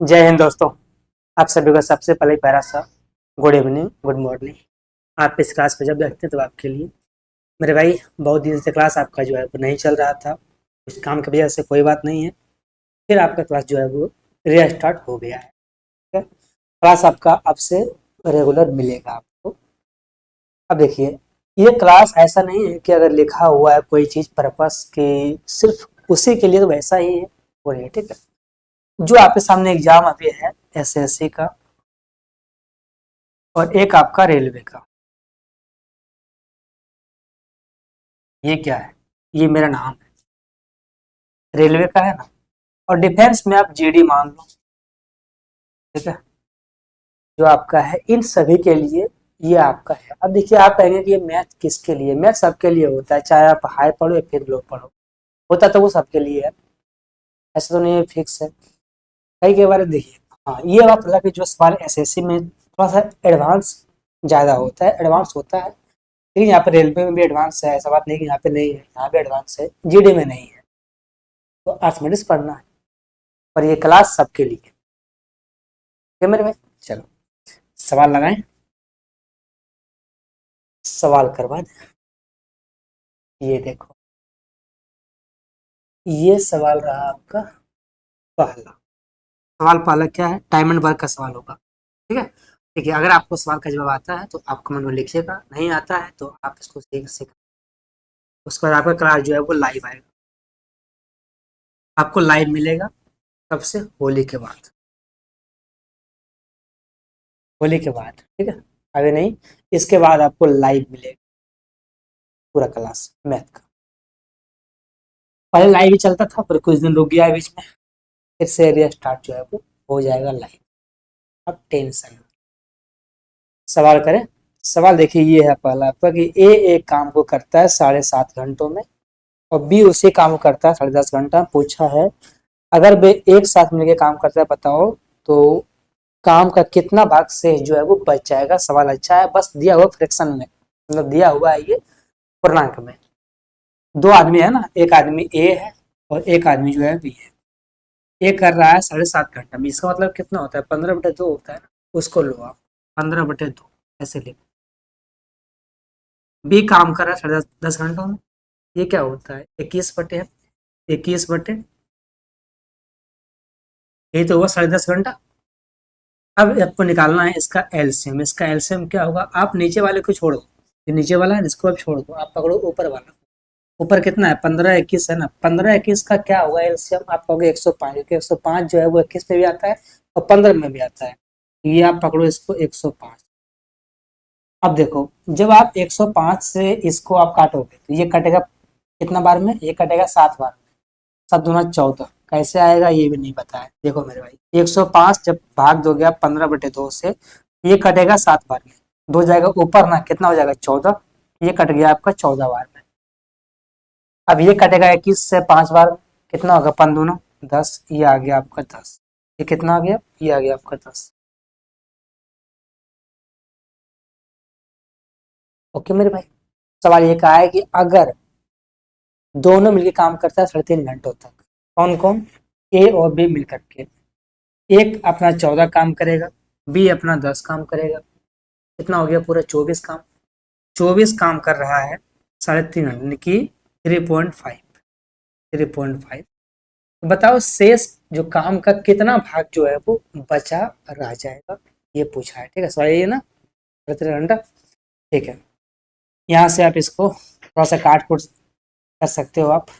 जय हिंद दोस्तों। आप सभी को सबसे पहले प्यारा सा गुड इवनिंग, गुड मॉर्निंग। आप इस क्लास पे जब देखते हैं तो आपके लिए मेरे भाई बहुत दिन से क्लास आपका जो है वो नहीं चल रहा था, कुछ काम की वजह से, कोई बात नहीं है। फिर आपका क्लास जो है वो रीस्टार्ट हो गया है। ठीक है, क्लास आपका अब से रेगुलर मिलेगा आपको। अब देखिए, ये क्लास ऐसा नहीं है कि अगर लिखा हुआ है कोई चीज़ पर्पस की सिर्फ उसी के लिए, तो वैसा ही है वो नहीं है। ठीक है, जो आपके सामने एग्जाम अभी है एसएससी का और एक आपका रेलवे का, ये क्या है? ये मेरा नाम है, रेलवे का है ना। और डिफेंस में आप जीडी मान लो। ठीक है, जो आपका है इन सभी के लिए ये आपका है। अब देखिए, आप कहेंगे कि ये मैथ किसके लिए? मैथ सबके लिए होता है, चाहे आप हाई पढ़ो या फिर लो पढ़ो, होता तो वो सबके लिए है। ऐसा तो नहीं है फिक्स है। कई के बारे देखिए, हाँ ये बात अलग है, जो सवाल एसएससी में थोड़ा सा एडवांस ज़्यादा होता है, एडवांस होता है। लेकिन यहाँ पे रेलवे में भी एडवांस है, ऐसा बात नहीं कि यहाँ पे नहीं है, यहाँ पे एडवांस है, जीडी में नहीं है। तो अर्थमेटिक्स पढ़ना है, पर ये क्लास सबके लिए है मेरे भाई। चलो सवाल लगाएं, सवाल करवा दें। ये देखो, ये सवाल रहा आपका पहला सवाल। पहला क्या है? टाइम एंड वर्क का सवाल होगा। ठीक है, देखिए अगर आपको सवाल का जवाब आता है तो आप कमेंट में लिखिएगा, नहीं आता है तो आप इसको सीख सीख। उसके बाद आपका क्लास जो है वो लाइव आएगा, आपको लाइव मिलेगा। कब से? होली के बाद, होली के बाद। ठीक है, अभी नहीं, इसके बाद आपको लाइव मिलेगा पूरा क्लास मैथ का। पहले लाइव ही चलता था, पर कुछ दिन रुक गया है बीच में, फिर से रीस्टार्ट जो है वो हो जाएगा लाइव। अब टेंशन, सवाल करें। सवाल देखिए, ये है पहला आपका कि ए एक काम को करता है 7.5 घंटों में और बी उसी काम को करता है 10.5 घंटा। पूछा है अगर वे एक साथ मिलकर काम करता है बताओ तो काम का कितना भाग से जो है वो बच जाएगा। सवाल अच्छा है, बस दिया हुआ फ्रैक्शन में, मतलब दिया हुआ है ये पूर्णांक में। दो आदमी है ना, एक आदमी ए है और एक आदमी जो है बी है। ए कर रहा है 7.5 घंटा में, इसका मतलब कितना होता है? 15/2 होता है ना, उसको लो आप 15/2 ऐसे लिखो। बी काम कर रहा है 10.5 घंटों में, ये क्या होता है? 21/, यही तो हुआ 10.5 घंटा। अब आपको निकालना है इसका एलसीएम। इसका एलसीएम क्या होगा? आप नीचे वाले को छोड़ दो, ये नीचे वाला है इसको अब छोड़ दो, आप पकड़ो ऊपर वाला। ऊपर कितना है? 15 21 है ना, 15 21 का क्या होगा एलसीएम? आप कहोगे 105, क्योंकि 105 जो है वो 21 में भी आता है और 15 में भी आता है। ये आप पकड़ो इसको 105। अब देखो, जब आप 105 से इसको आप काटोगे तो ये कटेगा कितना बार में? ये कटेगा 7 बार में। 7 दूना 14, कैसे आएगा ये भी नहीं पता है। देखो मेरे भाई, 105 जब भाग दोगे आप 15/2 से, ये कटेगा 7 बार में, दो जाएगा ऊपर ना, कितना हो जाएगा? 14। ये कट गया आपका 14 बार में। अब ये कटेगा 21 से 5 बार, कितना होगा? 5 दूना 10, ये आ गया आपका 10। ये कितना आ गया? ये आ गया आपका 10। ओके मेरे भाई, सवाल ये कहा है कि अगर दोनों मिलकर काम करता है 3.5 घंटों तक, कौन कौन? ए और बी मिलकर के। एक अपना 14 काम करेगा, बी अपना 10 काम करेगा, कितना हो गया? पूरा 24 काम। 24 काम कर रहा है 3.5 घंटे, यानी कि 3.5। बताओ शेष जो काम का कितना भाग जो है वो बचा रह जाएगा, ये पूछा है। ठीक है, सवाल ये ना 3.5 घंटा। ठीक है, यहाँ से आप इसको थोड़ा सा काट कूट कर सकते हो। आप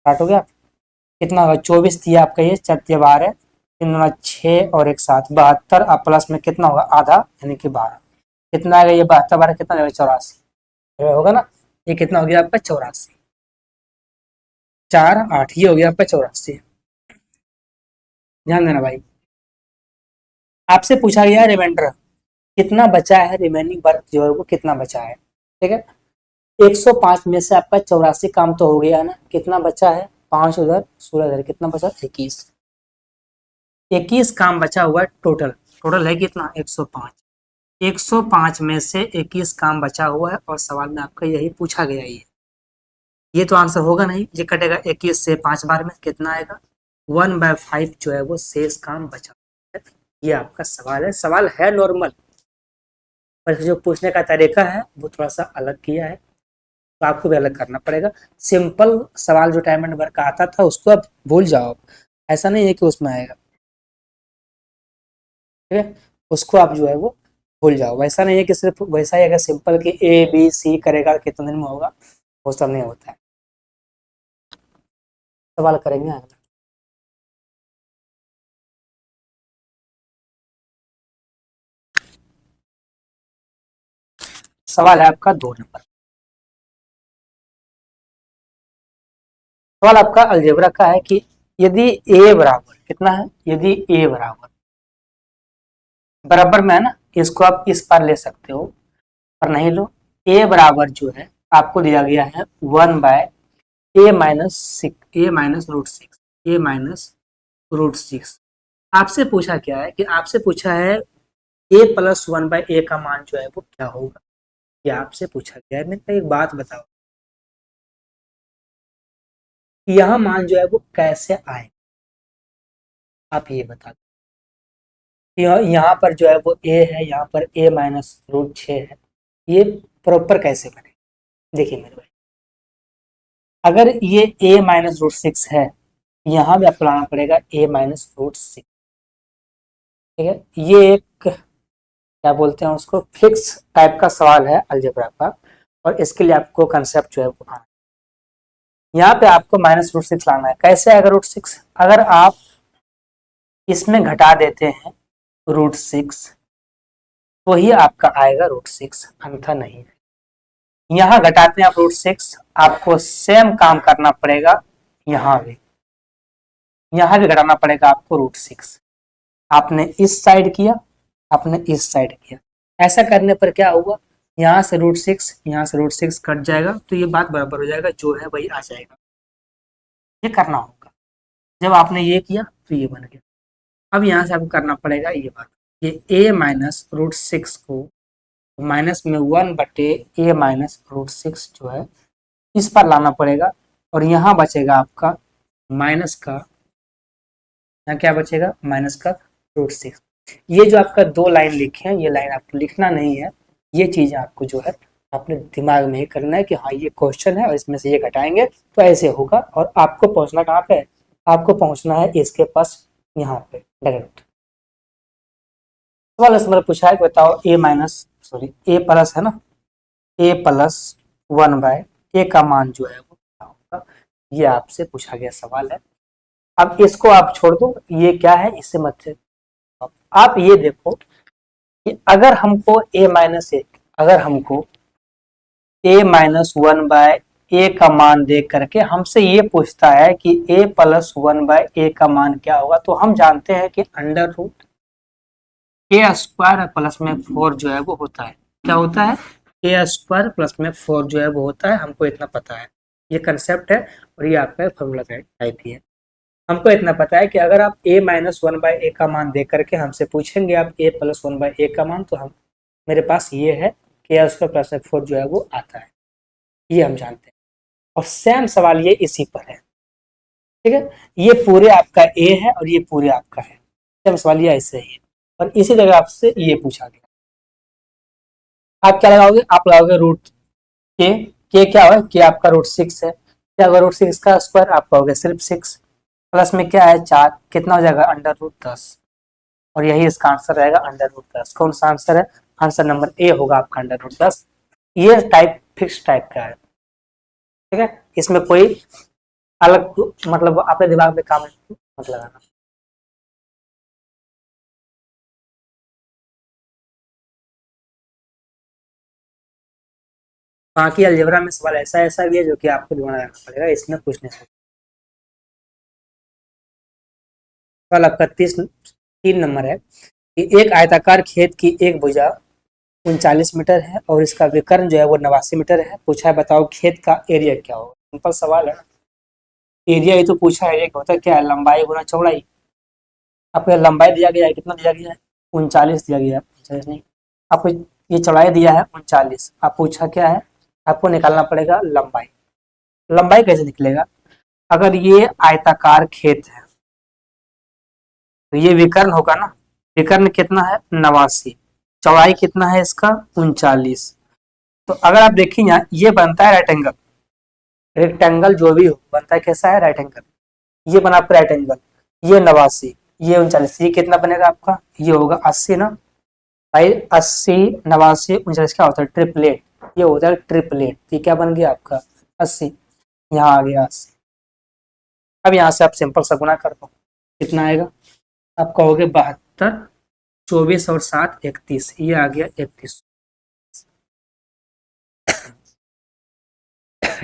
काटोगे आप, कितना होगा? 24 दिया आपका, ये 4 है, 3 दूना 6 और एक 7, 72। अब प्लस में कितना होगा? आधा, यानी कि 12। कितना आएगा? ये 72 12 कितना आएगा? 84 होगा ना। ये कितना हो गया आपका? 84। 4 8, ये हो गया आपका 84। ध्यान देना भाई, आपसे पूछा गया है रिमाइंडर कितना बचा है, रिमेनिंग वर्क जो है वो कितना बचा है। ठीक है, 105 में से आपका 84 काम तो हो गया है ना, कितना बचा है? 5 उधर 16 इधर, कितना बचा? 21। 21 काम बचा हुआ है टोटल। टोटल है कितना? 105। 105 में से 21 काम बचा हुआ है और सवाल में आपका यही पूछा गया है। ये तो आंसर होगा नहीं, ये कटेगा 21 से 5 बार में, कितना आएगा? 1/5 जो है वो शेष काम बचा है। ये आपका सवाल है, सवाल है नॉर्मल, पर जो पूछने का तरीका है वो थोड़ा सा अलग किया है, तो आपको भी अलग करना पड़ेगा। सिंपल सवाल जो टाइम एंड वर्क का आता था उसको आप भूल जाओ, ऐसा नहीं है कि उसमें आएगा, ठीक है, उसको आप जो है वो भूल जाओ। वैसा नहीं है कि सिर्फ वैसा ही अगर सिंपल कि ABC करेगा कितने दिन में होगा, वो सब नहीं होता है। सवाल करेंगे अगला। सवाल है आपका 2 नंबर। सवाल आपका अलजेब्रा का है कि यदि a बराबर कितना है, यदि a बराबर बराबर में है ना, इसको आप इस पार ले सकते हो, पर नहीं लो। a बराबर जो है आपको दिया गया है 1/a-6, a-√6, a-√6। आपसे पूछा क्या है कि आपसे पूछा है a+1/a का मान जो है वो क्या होगा, ये आपसे पूछा गया है। मैं एक बात बताओ, यह मान जो है वो कैसे आए, आप ये बता दो। यहाँ पर जो है वो a है, यहाँ पर a-√6 है, ये प्रॉपर कैसे बने। देखिए मेरे भाई, अगर ये a-√6 है, यहाँ भी आपको लाना पड़ेगा a-√6, ठीक है। ये एक क्या बोलते हैं उसको, फिक्स टाइप का सवाल है अलजेब्रा का, और इसके लिए आपको कंसेप्ट जो है वो आना है। यहाँ पे आपको -√6 लाना है। कैसे आएगा √6, अगर आप इसमें घटा देते हैं √6 तो ही आपका आएगा √6, अन्यथा नहीं है। यहाँ घटाते हैं आप √6, आपको सेम काम करना पड़ेगा यहाँ भी, यहाँ भी घटाना पड़ेगा आपको √6। आपने इस साइड किया, आपने इस साइड किया, ऐसा करने पर क्या होगा, यहाँ से √6, यहाँ से √6 कट जाएगा, तो ये बात बराबर हो जाएगा, जो है वही आ जाएगा। ये करना होगा। जब आपने ये किया तो ये बन गया। अब यहाँ से आपको करना पड़ेगा ये बात, ये a-√6 को माइनस में 1/a-√6 जो है इस पर लाना पड़ेगा, और यहाँ बचेगा आपका माइनस का, यहाँ क्या बचेगा, माइनस का √6। ये जो आपका 2 लाइन लिखे हैं, ये लाइन आपको लिखना नहीं है, ये चीज आपको जो है अपने दिमाग में ही करना है कि हाँ ये क्वेश्चन है और इसमें से ये घटाएंगे तो ऐसे होगा। और आपको पहुंचना कहाँ पे है, आपको पहुंचना है इसके पास, यहाँ पे डायरेक्ट। सवाल इसमें पूछा है, बताओ a प्लस है ना, a+1/a का मान जो है वो क्या होगा, ये आपसे पूछा गया सवाल है। अब इसको आप छोड़ दो, ये क्या है इससे मत, आप ये देखो कि अगर हमको अगर हमको a-1/a का मान देख करके हमसे ये पूछता है कि a+1/a का मान क्या होगा, तो हम जानते हैं कि √a² प्लस में 4 जो है वो होता है। क्या होता है, a² प्लस में 4 जो है वो होता है, हमको इतना पता है, ये कंसेप्ट है, और ये आपका फॉर्मूला टाइप ही है। हमको इतना पता है कि अगर आप a-1/a का मान देख करके हमसे पूछेंगे आप a+1/a का मान, तो हम मेरे पास ये है कि a² प्लस में 4 जो है वो आता है, ये हम जानते हैं। और सेम सवाल ये इसी पर है, ठीक है, ये पूरे आपका a है और ये पूरे आपका है, सेम सवाल ये ऐसे ही है, और इसी जगह आपसे ये पूछा गया। आप क्या लगाओगे, आप लगाओगे के, क्या है, के आपका √6 है, क्या होगा √6 का स्क्वायर, आप कहोगे सिर्फ 6, प्लस में क्या है 4, कितना हो जाएगा √10, और यही इसका आंसर रहेगा √10। कौन सा आंसर है, आंसर नंबर ए होगा आपका √10। ये टाइप फिक्स टाइप का है, ठीक है, इसमें कोई अलग मतलब अपने दिमाग में काम मत लगाना। बाकी अलजेब्रा में सवाल ऐसा ऐसा भी है जो कि आपको दिमाग लगाना पड़ेगा, इसमें कुछ नहीं सकता। सवाल आपका 3 नंबर है कि एक आयताकार खेत की एक भुजा 39 मीटर है और इसका विकर्ण जो है वो 89 मीटर है। पूछा है बताओ खेत का एरिया क्या होगा। सिंपल सवाल है, एरिया ही तो पूछा है, एक होता है क्या है, लंबाई गुना चौड़ाई। आपको लंबाई दिया गया है, कितना दिया गया है 39 दिया गया है, 39 नहीं, आपको ये चौड़ाई दिया है 39। आप पूछा क्या है, आपको निकालना पड़ेगा लंबाई। लंबाई कैसे निकलेगा, अगर ये आयताकार खेत है, तो ये विकर्ण होगा ना, विकर्ण कितना है 89, चौड़ाई कितना है इसका 39। तो अगर आप देखें यहाँ ये बनता है राइट एंगल, रेक्टेंगल जो भी हो बनता है कैसा है राइट एंगल, ये बना आपका राइट एंगल, ये 89, ये 39, ये कितना बनेगा आपका, ये होगा 80 ना भाई, 80 89 39 क्या होता है ट्रिपलेट, ये होता है ट्रिपलेट, ये क्या बन गया आपका 80, यहाँ आ गया 80। अब यहाँ से आप सिंपल सा गुना कर दो, कितना आएगा, आप कहोगे 72, 24 और 7 31, ये आ गया 31।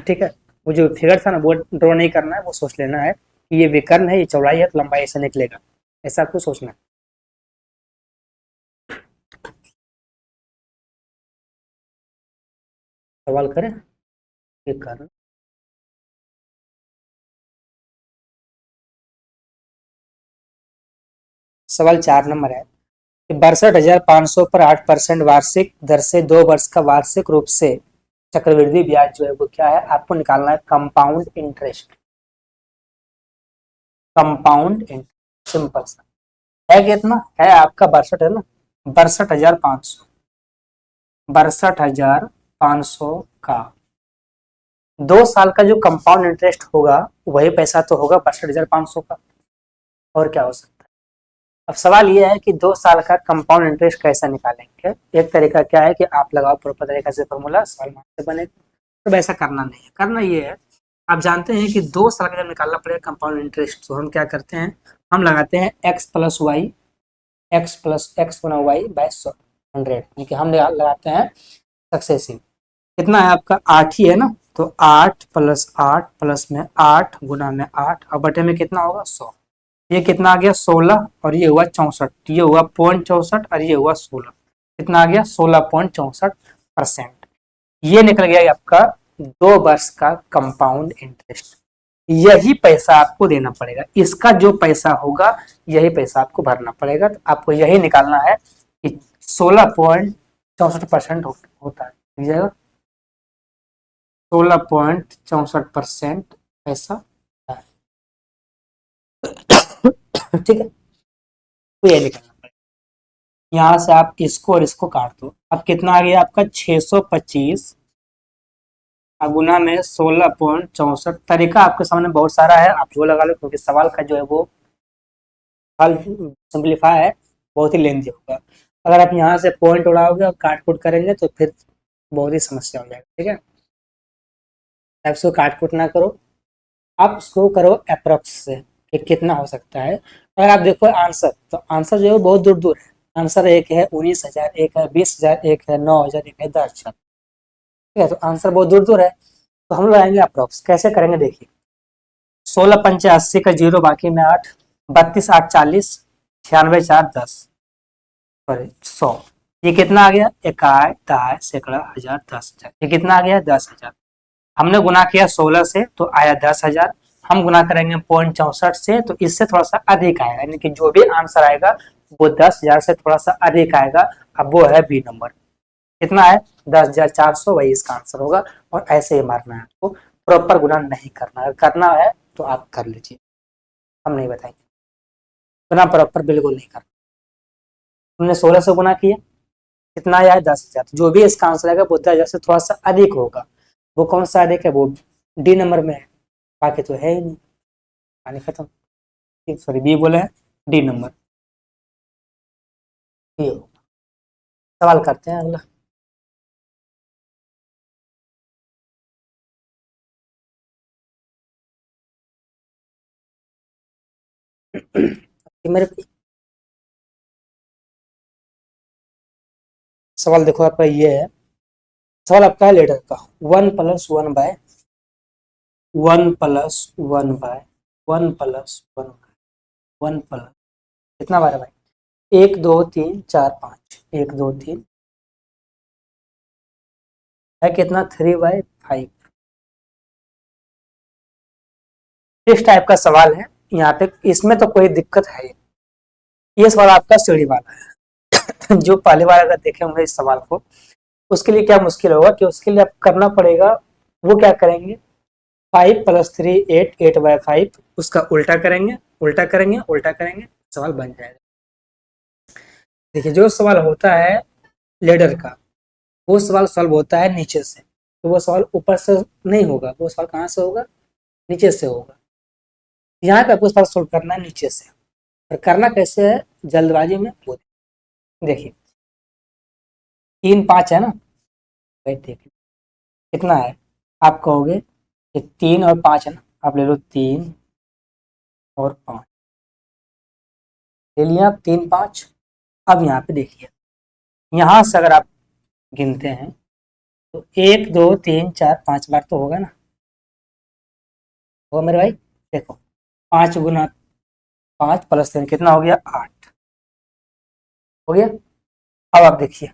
ठीक है, वो जो फिगर था ना वो ड्रॉ नहीं करना है, वो सोच लेना है कि ये विकर्ण है, ये चौड़ाई है, तो लंबाई ऐसे निकलेगा, ऐसा आपको सोचना है। सवाल करें, विकर्ण सवाल 4 नंबर है, 62,500 पर 8% वार्षिक दर से 2 वर्ष का वार्षिक रूप से चक्रवृद्धि ब्याज जो है वो क्या है, आपको निकालना है compound interest, compound interest simple सा है, कितना है आपका 62 है ना, 62,500, 62,500 का 2 साल का जो कंपाउंड इंटरेस्ट होगा वही पैसा तो होगा 62,500 का, और क्या हो सकता है। अब सवाल ये है कि 2 साल का कंपाउंड इंटरेस्ट कैसे निकालेंगे, एक तरीका क्या है कि आप लगाओ प्रॉपर तरीका से फॉर्मूला, सवाल से बनेगा, तो वैसा करना नहीं है, करना ये है, आप जानते हैं कि 2 साल का जब निकालना पड़ेगा कंपाउंड इंटरेस्ट, तो हम क्या करते हैं, हम लगाते हैं x plus Y, X plus X गुना वाई बाय 100, यानी कि हम लगाते हैं सक्सेसिव, कितना है आपका 8 ही है ना, तो 8 प्लस 8 प्लस में 8 गुना में 8 और बटे में कितना होगा 100, ये कितना आ गया 16 और ये हुआ 64, ये हुआ 0.64 और ये हुआ 16, कितना आ गया 16.64%, ये निकल गया आपका 2 वर्ष का कंपाउंड इंटरेस्ट। यही पैसा आपको देना पड़ेगा, इसका जो पैसा होगा यही पैसा आपको भरना पड़ेगा, तो आपको यही निकालना है कि 16.64% होता है, 16.64% पैसा है। ठीक है, तो ये निकालना पड़ेगा, यहाँ से आप इसको और इसको काट दो, अब कितना आ गया आपका 625 गुना में 16.64, तरीका आपके सामने बहुत सारा है, आप जो लगा लो, क्योंकि सवाल का जो है वो हल सिंप्लीफाई है, बहुत ही लेंथी होगा, अगर आप यहाँ से पॉइंट उड़ाओगे और काट कुट करेंगे तो फिर बहुत ही समस्या हो जाएगा। ठीक है, आप इसको काट कुट ना करो, आप उसको करो अप्रोक्स से कि कितना हो सकता है, अगर आप देखो आंसर, तो आंसर जो है बहुत दूर दूर है, आंसर एक है 19,000, एक है 20,000, एक है 9,000, एक है 10,000, ठीक है, तो आंसर बहुत दूर दूर है, तो हम लोग आएंगे अप्रोक्स, कैसे करेंगे देखिए, 16 × 85 का 0 बाकी में 8, 32 8 40, 96 4 10, सॉरी 100, ये कितना आ गया, इकाई दहाई सैकड़ा हजार 10,000, ये कितना आ गया 10,000, हमने गुना किया 16 से तो आया 10,000, हम गुना करेंगे 0.64 से तो इससे थोड़ा सा अधिक आएगा, यानी कि जो भी आंसर आएगा वो 10,000 से थोड़ा सा अधिक आएगा, अब वो है बी नंबर, कितना है 10,400, वही इसका आंसर होगा, और ऐसे ही मारना है आपको, प्रॉपर गुना नहीं करना, अगर करना है तो आप कर लीजिए, हम नहीं बताएंगे, गुना प्रॉपर बिल्कुल नहीं करना। हमने 16 से गुना किया, कितना आया है 10,000, जो भी इसका आंसर आएगा वो 10,000 से थोड़ा सा अधिक होगा, वो कौन सा अधिक है, वो डी नंबर में है, बाकी तो है ही नहीं, पानी खत्म, सॉरी बी बोले हैं, डी नंबर, ये सवाल करते हैं अगला। मेरे सवाल देखो आपका ये है, सवाल आपका है लेटर का 1+1/1+1/1+1 कितना बार है भाई, 1 2 3 4 5, 1 2 3 है कितना 3/5, इस टाइप का सवाल है यहाँ पे, इसमें तो कोई दिक्कत है, ये सवाल आपका सीढ़ी वाला है। जो पहले बार अगर देखे होंगे इस सवाल को, उसके लिए क्या मुश्किल होगा कि उसके लिए आप करना पड़ेगा, वो क्या करेंगे 5 + 3 8, 8/5, उसका उल्टा करेंगे, उल्टा करेंगे, उल्टा करेंगे, सवाल बन जाएगा। देखिए जो सवाल होता है लेडर का, वो सवाल सॉल्व होता है नीचे से, तो वो सवाल ऊपर से नहीं होगा, वो सवाल कहाँ से होगा, नीचे से होगा। यहाँ पे आपको सवाल सॉल्व करना है नीचे से, और करना कैसे है, जल्दबाजी में वो देखिए 3 5 है ना, भाई देखिए कितना है, आप कहोगे कि 3 और 5 है ना, आप ले लो 3 और 5, ले लिया आप 3 5। अब यहाँ पे देखिए, यहाँ से अगर आप गिनते हैं तो 1 2 3 4 5 बार तो होगा ना, होगा मेरे भाई। देखो 5 गुना 5 प्लस 3 कितना हो गया, 8 हो गया। अब आप देखिए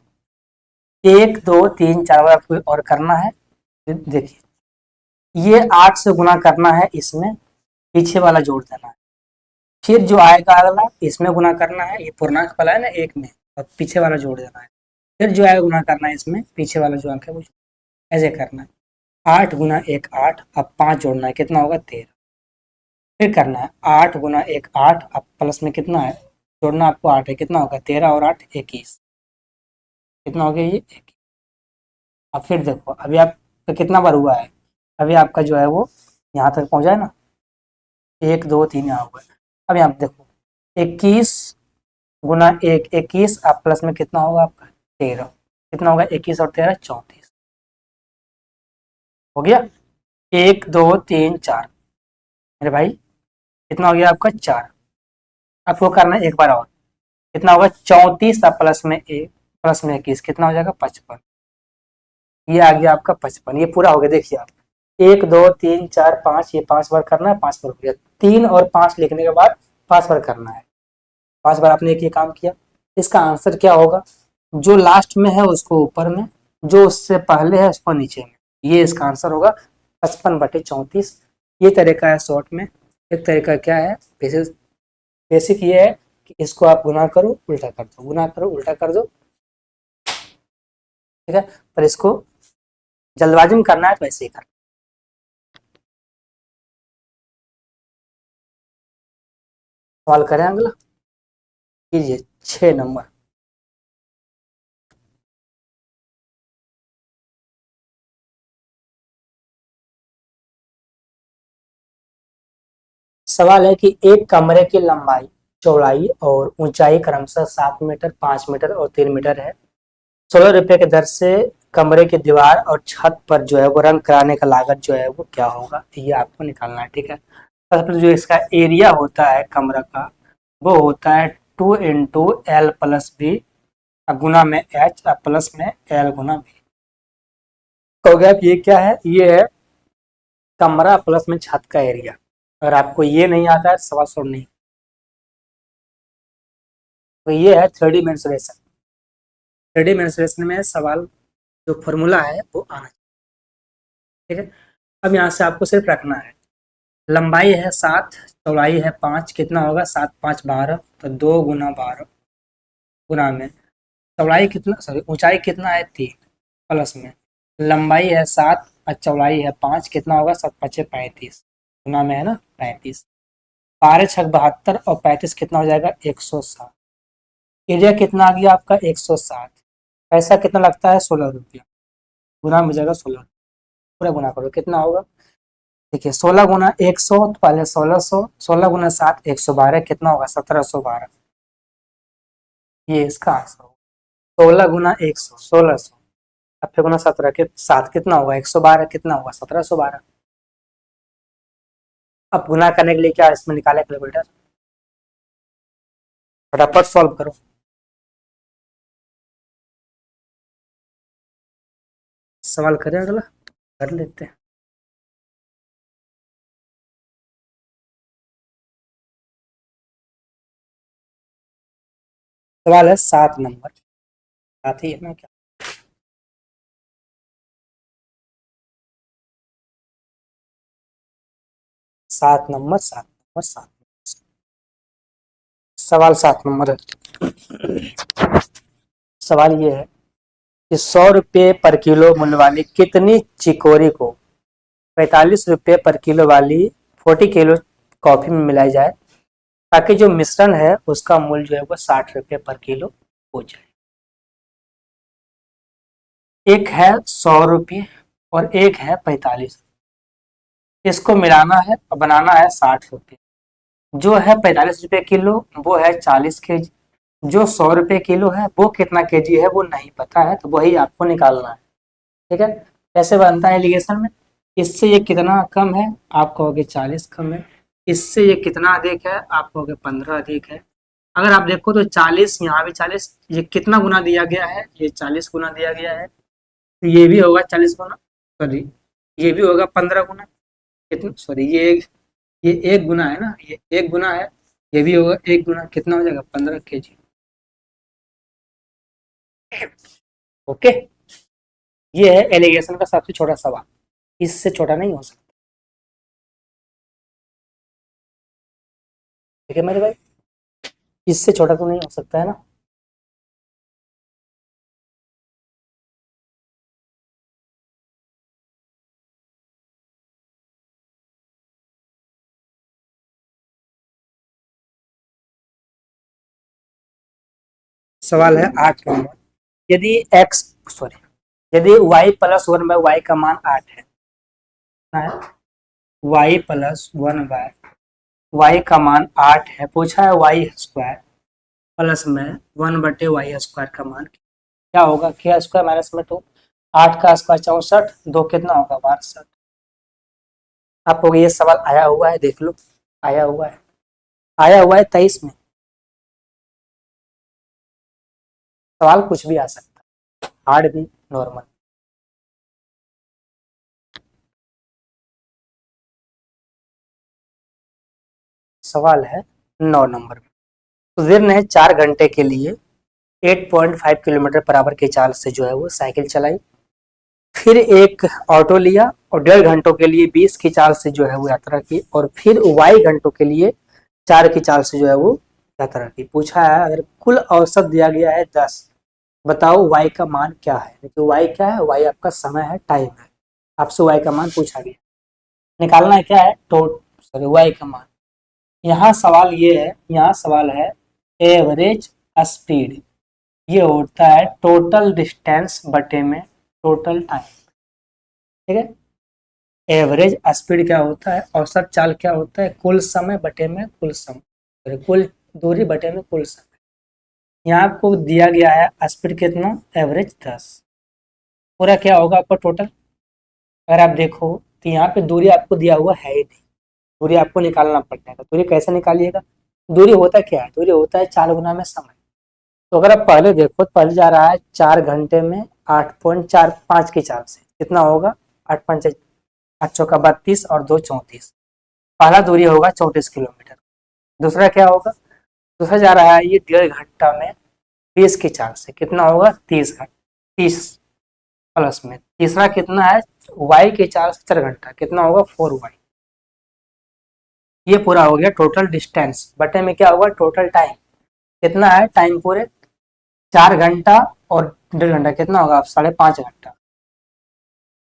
1 2 3 4 बार आपको और करना है, देखिए ये 8 से गुना करना है, इसमें पीछे वाला जोड़ देना है, फिर जो आएगा अगला इसमें गुना करना है, ये पूर्णांक वाला है ना 1 में, और पीछे वाला जोड़ देना है, फिर जो आएगा गुना करना है इसमें पीछे वाला जो अंक है वो ऐसे करना है। 8 गुना 1 8, अब 5 जोड़ना है, कितना होगा 13, फिर करना है 8 गुना 1 8, अब प्लस में कितना है जोड़ना आपको 8 है, कितना होगा 13 और 8 21, कितना हो गया ये 21। अब फिर देखो अभी आपका कितना बार हुआ है, अभी आपका जो है वो यहाँ तक पहुँचा है ना, 1 2 3 यहाँ हुआ है। अब यहाँ पे देखो 21 गुना 1 21, अब प्लस में कितना होगा आपका 13, कितना होगा 21 और 13 34, हो गया 1 2 3 4 मेरे भाई, कितना हो गया आपका 4। आपको करना है एक बार और, कितना होगा 34, अब प्लस में 1 प्लस में 21, कितना हो जाएगा 55, ये आ गया आपका 55, ये पूरा हो गया। देखिए आप 1 2 3 4 5, ये 5 बार करना है, 5 बार हो गया, 3 और 5 लिखने के बाद 5 बार करना है, 5 बार आपने एक ये काम किया। इसका आंसर क्या होगा, जो लास्ट में है उसको ऊपर में, जो उससे पहले है उसको नीचे में, ये इसका आंसर होगा 55/34। ये तरीका है शॉर्ट में। एक तरीका क्या है, बेसिक ये है कि इसको आप गुना करो उल्टा कर दो, गुना करो उल्टा कर दो, ठीक है। पर इसको जल्दबाजी में करना है तो ऐसे ही करना। सवाल करें अगला, कीजिए 6 नंबर। सवाल है कि एक कमरे की लंबाई चौड़ाई और ऊंचाई क्रमशः 7 मीटर 5 मीटर और 3 मीटर है। 16 रुपए के दर से कमरे की दीवार और छत पर जो है वो रंग कराने का लागत जो है वो क्या होगा, ये आपको निकालना है, ठीक है। सबसे पहले जो इसका एरिया होता है कमरा का, वो होता है 2 इंटू एल प्लस बी गुना में एच प्लस में एल गुना बी। कहोगे आप ये क्या है, ये है कमरा प्लस में छत का एरिया। अगर आपको ये नहीं आता है सवाल सॉल्व नहीं, तो ये है 3D मेंसुरेशन। 3D मेंसुरेशन में सवाल जो फॉर्मूला है वो आना चाहिए, ठीक है। अब यहाँ से आपको सिर्फ रखना है, लंबाई है 7 चौड़ाई है 5, कितना होगा 7 5 12, तो 2 गुना 12 गुना में चौड़ाई कितना, सॉरी ऊंचाई कितना है 3 प्लस में लंबाई है 7 और चौड़ाई है 5, कितना होगा 7 5 35 गुना में है ना 35, 12 6 72 और 35 कितना हो जाएगा 160। एरिया कितना आ गया आपका 160। पैसा कितना लगता है 16 रुपया, गुना में हो जाएगा 16, पूरा गुना करो कितना होगा। देखिए 16 गुना 100, तो पहले 1600, 16 गुना 7 112, कितना होगा 1712, ये इसका आंसर होगा। 16 गुना 100 1600, अब फिर गुना 17 के 7 कितना होगा 112, कितना होगा 1712। अब गुना करने के लिए क्या इसमें निकाले कैलकुलेटर, फटाफट सॉल्व करो। सवाल करें अगला, कर लेते हैं। सवाल है 7 नंबर, साथ ही है ना क्या, 7 नंबर 7 नंबर 7, सवाल 7 नंबर है। सवाल ये है कि 100 रुपये पर किलो मूल्य वाली कितनी चिकोरी को 45 रुपये पर किलो वाली 40 किलो कॉफी में मिलाई जाए। ताकि जो मिश्रण है उसका मूल्य जो है वो 60 रुपये पर किलो हो जाए। एक है 100 रुपये और एक है 45। इसको मिलाना है और बनाना है 60 रुपये। जो है 45 रुपये किलो वो है 40 केजी। जो 100 रुपये किलो है वो कितना केजी है वो नहीं पता है, तो वही आपको निकालना है। ठीक है, कैसे बनता है एलिगेशन में, इससे ये कितना कम है, आप कहोगे 40 कम है। इससे ये कितना अधिक है, आप कहोगे 15 अधिक है। अगर आप देखो तो 40, यहाँ भी 40, ये कितना गुना दिया गया है, ये 40 गुना दिया गया है, तो ये भी होगा 40 गुना, सॉरी ये भी होगा 15 गुना, कितना, सॉरी ये एक गुना है ना, ये एक गुना है, ये भी होगा एक गुना, कितना हो जाएगा 15 केजी। ओके, ये है एलिगेशन का सबसे छोटा सवाल, इससे छोटा नहीं हो सकता। ठीक है मेरे भाई, इससे छोटा तो नहीं हो सकता है ना। सवाल है 8 नंबर। यदि एक्स, सॉरी, यदि y प्लस 1/y का मान 8 है, y प्लस 1/y का मान 8 है, पूछा है वाई स्क्वायर प्लस में 1/y² का मान क्या होगा, क्या स्क्वायर माइनस में 2, 8 का स्क्वायर 64, 2 कितना होगा 62। आपको ये सवाल आया हुआ है, देख लो, आया हुआ है, आया हुआ है 23 में। सवाल कुछ भी आ सकता है, हार्ड भी, नॉर्मल। सवाल है 9 नंबर में। सुधीर ने 4 घंटे के लिए 8.5 किलोमीटर पर आवर की चाल से जो है वो साइकिल चलाई, फिर एक ऑटो लिया और 1.5 घंटों के लिए 20 की चाल से जो है वो यात्रा की, और फिर y घंटों के लिए 4 की चाल से जो है वो यात्रा की। पूछा है अगर कुल औसत दिया गया है 10, बताओ y का मान क्या है। तो y क्या है, y आपका समय है, टाइम है, आपसे y का मान पूछा गया, निकालना है क्या है, सॉरी y का मान। यहाँ सवाल ये है, यहाँ सवाल है एवरेज स्पीड, ये होता है टोटल डिस्टेंस बटे में टोटल टाइम। ठीक है, एवरेज स्पीड क्या होता है, औसत चाल क्या होता है, कुल समय बटे में कुल समय, कुल दूरी बटे में कुल समय। यहाँ आपको दिया गया है स्पीड कितना, एवरेज 10, पूरा क्या होगा आपका टोटल। अगर आप देखो तो यहाँ पे दूरी आपको दिया हुआ है ही नहीं, दूरी आपको निकालना पड़ता है। दूरी कैसे निकालिएगा, दूरी होता क्या है, दूरी होता है 4 गुना में समय। तो अगर आप पहले देखो, पहले जा रहा है 4 घंटे में 8.45 की चाल से, कितना होगा 8 8 चौका 32 और 2 34, पहला दूरी होगा 34 किलोमीटर। दूसरा क्या होगा, दूसरा जा रहा है ये 1.5 घंटा में 20 की चाल से, कितना होगा 30 प्लस में, तीसरा कितना है वाई की चाल से 4 घंटा, कितना होगा 4y। ये पूरा हो गया टोटल डिस्टेंस, बटे में क्या होगा टोटल टाइम, कितना है टाइम पूरे 4 घंटा और 1.5 घंटा, कितना होगा आप 5.5 घंटा,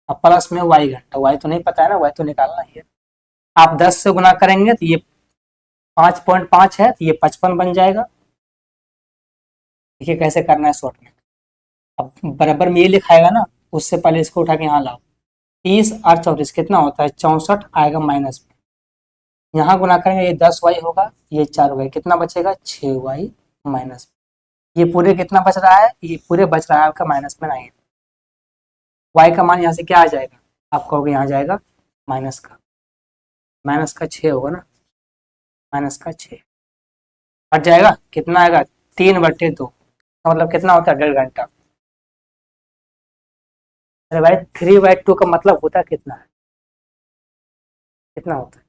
अब प्लस में y घंटा, y तो नहीं पता है ना, y तो निकालना ही है। आप 10 से गुना करेंगे तो ये 5.5 है, तो ये 55 बन जाएगा। देखिए कैसे करना है शॉर्ट में, अब बराबर में ये लिखाएगा ना, उससे पहले इसको उठा के यहाँ लाओ, 30 और 34 कितना होता है 64 आएगा माइनस में, यहाँ गुना करेंगे ये 10y होगा, ये 4y, कितना बचेगा 6y माइनस में। ये पूरे कितना बच रहा है, ये पूरे बच रहा है आपका माइनस में 9। y का मान यहाँ से क्या आ जाएगा, आप कहोगे यहाँ जाएगा माइनस का 6 होगा ना, माइनस का 6 हट जाएगा, कितना आएगा 3/2, मतलब कितना होता है 1.5 घंटा। अरे भाई 3/2 का मतलब होता है कितना है, कितना होता है,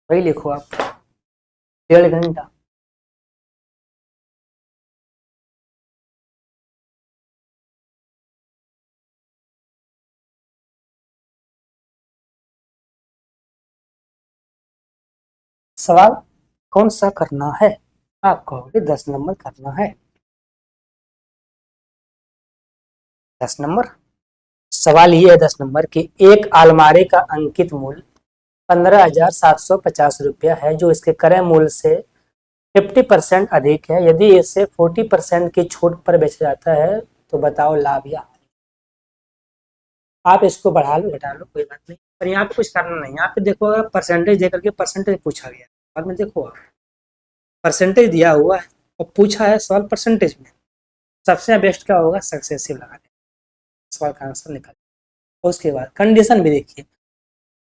वही लिखो आप, 1.5 घंटा। सवाल कौन सा करना है, आप कहोगे 10 नंबर करना है, 10 नंबर। सवाल ये है 10 नंबर की एक अलमारी का अंकित मूल्य 15,750 रुपया है, जो इसके क्रय मूल्य से 50% अधिक है। यदि इसे 40% की छूट पर बेचा जाता है तो बताओ लाभ या हानि। आप इसको बढ़ा लो घटा लो कोई बात नहीं, पर यहाँ पे कुछ करना नहीं। यहाँ पे देखो अगर परसेंटेज देकर के परसेंटेज पूछा गया, बाद में देखो परसेंटेज दिया हुआ है और पूछा है सवाल परसेंटेज में, सबसे बेस्ट क्या होगा, सक्सेसिव लगा दें, सवाल का आंसर निकाल। उसके बाद कंडीशन भी देखिए,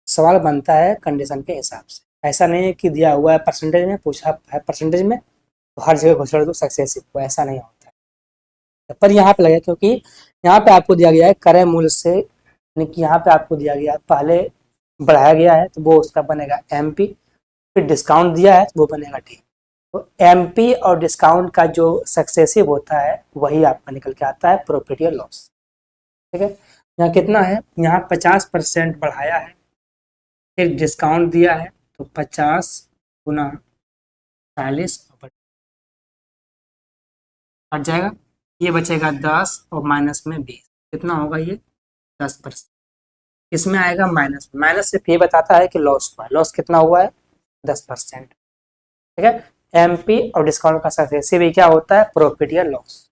सवाल बनता है कंडीशन के हिसाब से। ऐसा नहीं है कि दिया हुआ है परसेंटेज में, पूछा है परसेंटेज में तो हर जगह घोषणा दो सक्सेसिव को, ऐसा नहीं होता है। पर यहाँ पे लगे क्योंकि यहाँ पे आपको दिया गया है क्रय मूल्य से, यानी कि यहाँ पे आपको दिया गया है पहले बढ़ाया गया है तो वो उसका बनेगा MP, फिर डिस्काउंट दिया है तो वो बनेगा D। तो MP और डिस्काउंट का जो सक्सेसिव होता है वही आपका निकल के आता है प्रॉफिट या लॉस। ठीक है, यहाँ कितना है, यहाँ 50% बढ़ाया है, फिर डिस्काउंट दिया है तो 50 गुना 40 हट जाएगा, ये बचेगा 10 और माइनस में 20, कितना होगा ये 10%। इसमें आएगा माइनस, माइनस सिर्फ ये बताता है कि लॉस हुआ है, लॉस कितना हुआ है 10%। ठीक है, MP और डिस्काउंट का सक्सेसिव भी क्या होता है प्रॉफिट या लॉस।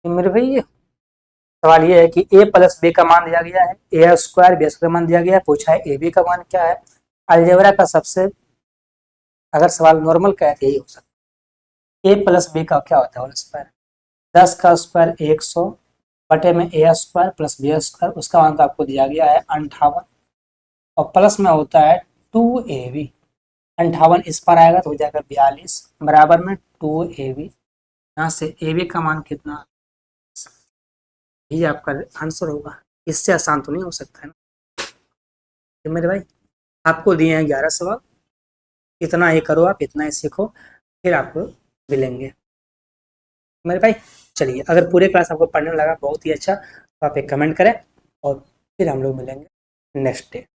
मेरे भाई सवाल ये है कि A प्लस B का मान दिया गया है, A स्क्वायर B स्क्वायर मान दिया गया है, पूछा है AB का मान क्या है। अलजेब्रा का सबसे, अगर सवाल नॉर्मल का है तो यही हो सकता है। A प्लस B का क्या होता है होल स्क्वायर, 10 का स्क्वायर 100 बटे में A square plus B square, उसका मान तो आपको दिया गया है 58 और प्लस में होता है 2AB। 58 इस पर आएगा तो हो जाएगा 42 बराबर में 2AB। यहाँ से AB का मान कितना, ये आपका आंसर होगा। इससे आसान तो नहीं हो सकता है ना। तो मेरे भाई आपको दिए हैं 11 सवाल, इतना ही करो आप, इतना ही सीखो, फिर आपको मिलेंगे मेरे भाई। चलिए, अगर पूरे क्लास आपको पढ़ने लगा बहुत ही अच्छा तो आप एक कमेंट करें और फिर हम लोग मिलेंगे नेक्स्ट डे।